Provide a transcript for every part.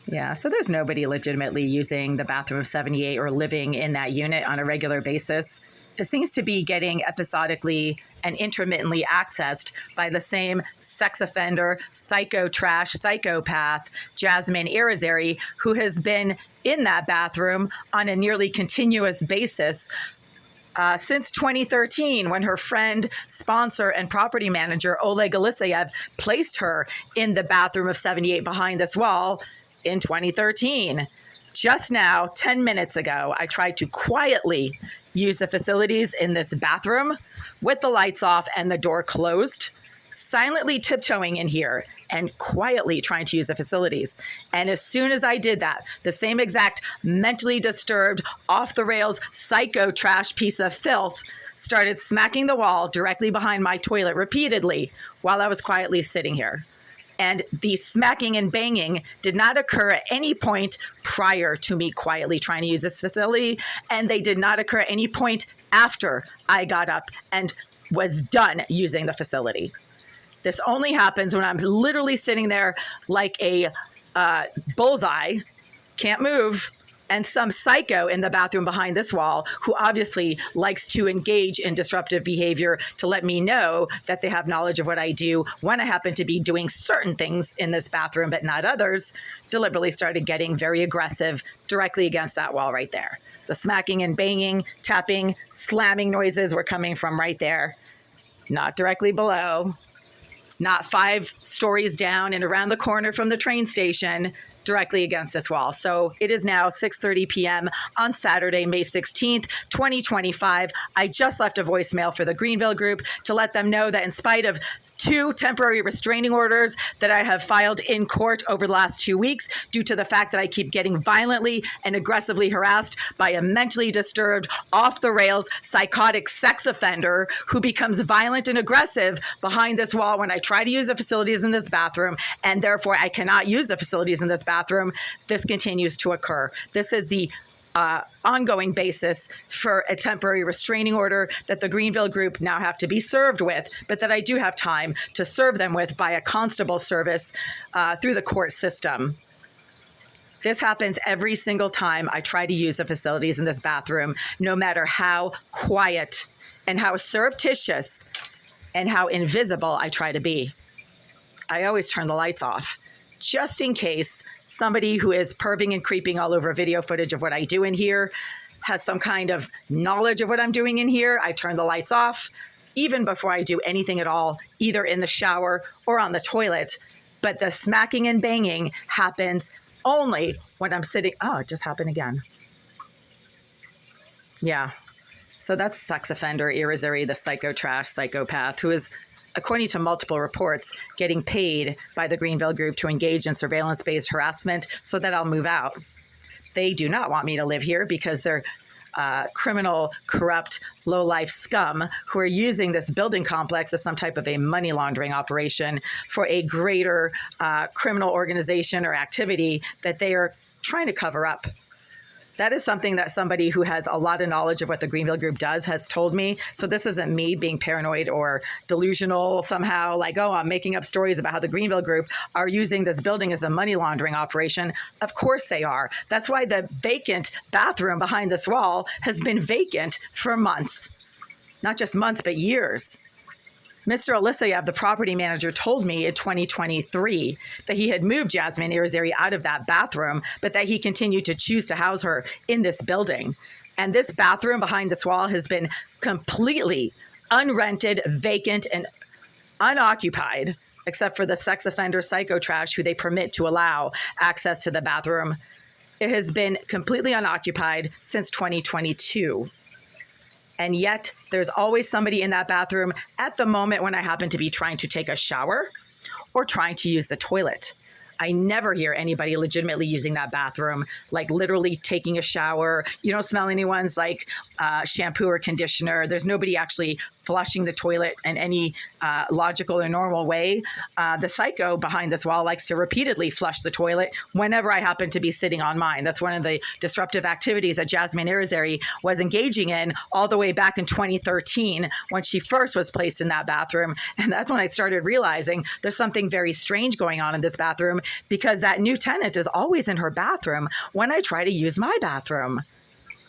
Yeah, so there's nobody legitimately using the bathroom of 78 or living in that unit on a regular basis. It seems to be getting episodically and intermittently accessed by the same sex offender, psycho trash, psychopath, Jasmine Irizarry, who has been in that bathroom on a nearly continuous basis since 2013, when her friend, sponsor, and property manager, Oleg Eliseyev, placed her in the bathroom of 78 behind this wall in 2013. Just now, 10 minutes ago, I tried to quietly use the facilities in this bathroom with the lights off and the door closed, silently tiptoeing in here and quietly trying to use the facilities. And as soon as I did that, the same exact mentally disturbed, off the rails, psycho trash piece of filth started smacking the wall directly behind my toilet repeatedly while I was quietly sitting here. And the smacking and banging did not occur at any point prior to me quietly trying to use this facility. And they did not occur at any point after I got up and was done using the facility. This only happens when I'm literally sitting there like a bullseye, can't move, and some psycho in the bathroom behind this wall who obviously likes to engage in disruptive behavior to let me know that they have knowledge of what I do when I happen to be doing certain things in this bathroom but not others, deliberately started getting very aggressive directly against that wall right there. The smacking and banging, tapping, slamming noises were coming from right there, not directly below, not 5 stories down and around the corner from the train station, directly against this wall. So it is now 6:30 p.m. on Saturday, May 16th, 2025. I just left a voicemail for the Greenville Group to let them know that in spite of 2 temporary restraining orders that I have filed in court over the last 2 weeks due to the fact that I keep getting violently and aggressively harassed by a mentally disturbed, off the rails, psychotic sex offender who becomes violent and aggressive behind this wall when I try to use the facilities in this bathroom, and therefore I cannot use the facilities in this bathroom, this continues to occur. This is the ongoing basis for a temporary restraining order that the Greenville Group now have to be served with, but that I do have time to serve them with by a constable service through the court system. This happens every single time I try to use the facilities in this bathroom, no matter how quiet and how surreptitious and how invisible I try to be. I always turn the lights off, just in case somebody who is perving and creeping all over video footage of what I do in here has some kind of knowledge of what I'm doing in here. I turn the lights off even before I do anything at all, either in the shower or on the toilet. But the smacking and banging happens only when I'm sitting. Oh, it just happened again. Yeah. So that's sex offender Irizarry, the psycho trash psychopath, who is, according to multiple reports, getting paid by the Greenville Group to engage in surveillance-based harassment so that I'll move out. They do not want me to live here because they're criminal, corrupt, low-life scum who are using this building complex as some type of a money laundering operation for a greater criminal organization or activity that they are trying to cover up. That is something that somebody who has a lot of knowledge of what the Greenville Group does has told me. So this isn't me being paranoid or delusional somehow, like, oh, I'm making up stories about how the Greenville Group are using this building as a money laundering operation. Of course they are. That's why the vacant bathroom behind this wall has been vacant for months. Not just months, but years. Mr. Eliseyev, the property manager, told me in 2023 that he had moved Jasmine Irizarry out of that bathroom, but that he continued to choose to house her in this building. And this bathroom behind this wall has been completely unrented, vacant, and unoccupied, except for the sex offender psycho trash who they permit to allow access to the bathroom. It has been completely unoccupied since 2022. And yet there's always somebody in that bathroom at the moment when I happen to be trying to take a shower or trying to use the toilet. I never hear anybody legitimately using that bathroom, like literally taking a shower. You don't smell anyone's like shampoo or conditioner. There's nobody actually flushing the toilet in any logical or normal way, the psycho behind this wall likes to repeatedly flush the toilet whenever I happen to be sitting on mine. That's one of the disruptive activities that Jasmine Irizarry was engaging in all the way back in 2013 when she first was placed in that bathroom. And that's when I started realizing there's something very strange going on in this bathroom, because that new tenant is always in her bathroom when I try to use my bathroom.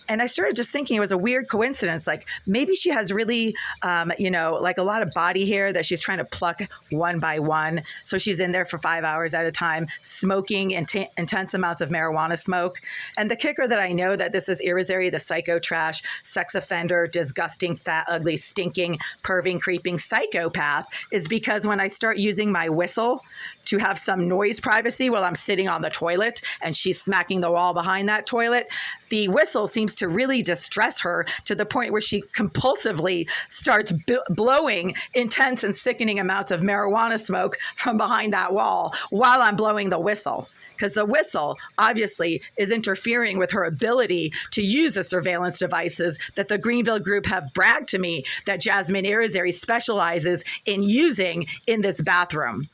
And I started just thinking it was a weird coincidence. Like maybe she has really, like a lot of body hair that she's trying to pluck one by one. So she's in there for 5 hours at a time, smoking intense amounts of marijuana smoke. And the kicker that I know that this is Irizarry, the psycho trash, sex offender, disgusting, fat, ugly, stinking, perving, creeping psychopath, is because when I start using my whistle to have some noise privacy while I'm sitting on the toilet and she's smacking the wall behind that toilet, the whistle seems to really distress her to the point where she compulsively starts blowing intense and sickening amounts of marijuana smoke from behind that wall while I'm blowing the whistle. Because the whistle obviously is interfering with her ability to use the surveillance devices that the Greenville Group have bragged to me that Jasmine Irizarry specializes in using in this bathroom.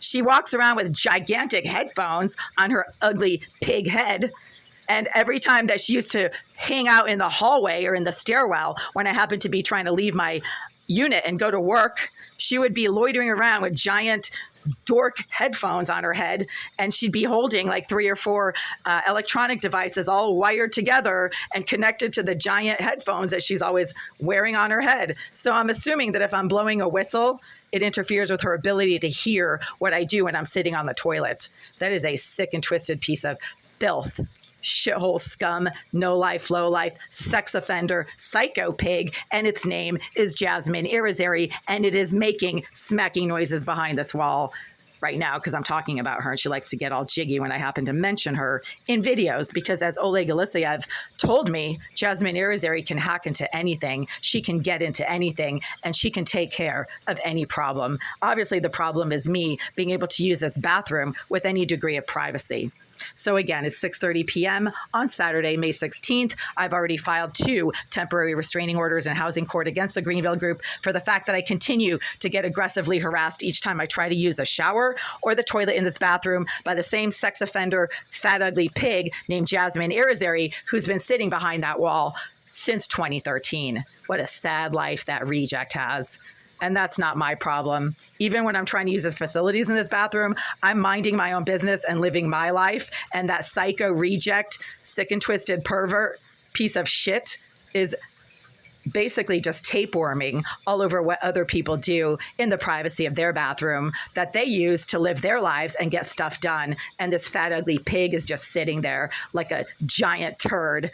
She walks around with gigantic headphones on her ugly pig head. And every time that she used to hang out in the hallway or in the stairwell when I happened to be trying to leave my unit and go to work, she would be loitering around with giant dork headphones on her head, and she'd be holding like 3 or 4 electronic devices all wired together and connected to the giant headphones that she's always wearing on her head. So I'm assuming that if I'm blowing a whistle, it interferes with her ability to hear what I do when I'm sitting on the toilet. That is a sick and twisted piece of filth, shithole scum, no life, low life, sex offender, psycho pig, and its name is Jasmine Irizarry, and it is making smacking noises behind this wall right now because I'm talking about her, and she likes to get all jiggy when I happen to mention her in videos, because as Oleg Alexeyev told me, Jasmine Irizarry can hack into anything, she can get into anything, and she can take care of any problem. Obviously, the problem is me being able to use this bathroom with any degree of privacy. So again, it's 6:30 p.m. on Saturday, May 16th. I've already filed 2 temporary restraining orders in housing court against the Greenville Group for the fact that I continue to get aggressively harassed each time I try to use a shower or the toilet in this bathroom by the same sex offender, fat, ugly pig named Jasmine Irizarry, who's been sitting behind that wall since 2013. What a sad life that reject has. And that's not my problem. Even when I'm trying to use the facilities in this bathroom, I'm minding my own business and living my life. And that psycho reject, sick and twisted pervert piece of shit is basically just tapeworming all over what other people do in the privacy of their bathroom that they use to live their lives and get stuff done. And this fat, ugly pig is just sitting there like a giant turd